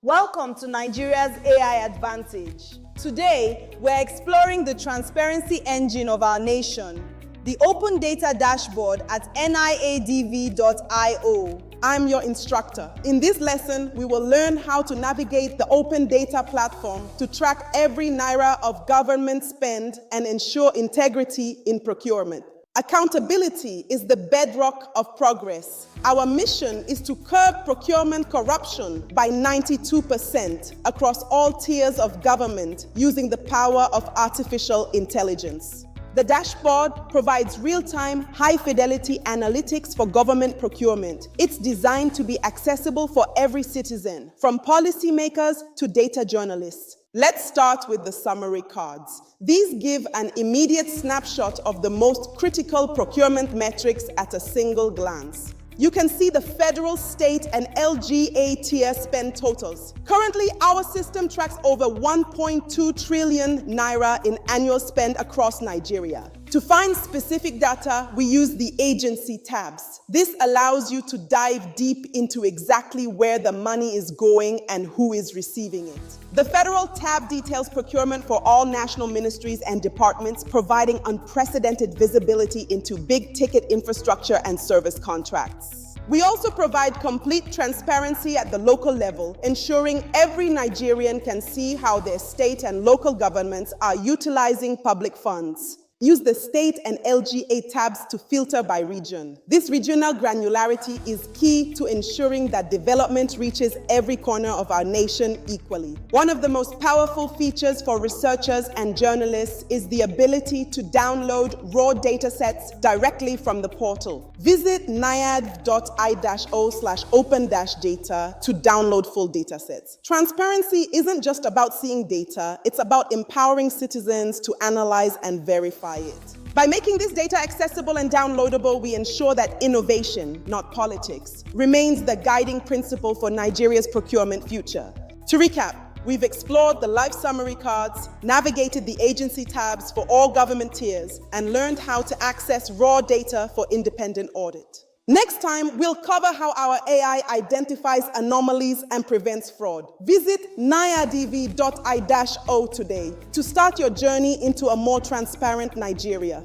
Welcome to Nigeria's AI Advantage. Today, we're exploring the transparency engine of our nation, the Open Data Dashboard at niadv.io. I'm your instructor. In this lesson, we will learn how to navigate the open data platform to track every naira of government spend and ensure integrity in procurement. Accountability is the bedrock of progress. Our mission is to curb procurement corruption by 92% across all tiers of government using the power of artificial intelligence. The dashboard provides real-time, high-fidelity analytics for government procurement. It's designed to be accessible for every citizen, from policymakers to data journalists. Let's start with the summary cards. These give an immediate snapshot of the most critical procurement metrics at a single glance. You can see the federal, state, and LGA tier spend totals. Currently, our system tracks over 1.2 trillion naira in annual spend across Nigeria. To find specific data, we use the agency tabs. This allows you to dive deep into exactly where the money is going and who is receiving it. The federal tab details procurement for all national ministries and departments, providing unprecedented visibility into big-ticket infrastructure and service contracts. We also provide complete transparency at the local level, ensuring every Nigerian can see how their state and local governments are utilizing public funds. Use the state and LGA tabs to filter by region. This regional granularity is key to ensuring that development reaches every corner of our nation equally. One of the most powerful features for researchers and journalists is the ability to download raw datasets directly from the portal. Visit niad.i-o/open-data to download full datasets. Transparency isn't just about seeing data, it's about empowering citizens to analyze and verify it. By making this data accessible and downloadable, we ensure that innovation, not politics, remains the guiding principle for Nigeria's procurement future. To recap, we've explored the live summary cards, navigated the agency tabs for all government tiers, and learned how to access raw data for independent audit. Next time, we'll cover how our AI identifies anomalies and prevents fraud. Visit niadv.i-o today to start your journey into a more transparent Nigeria.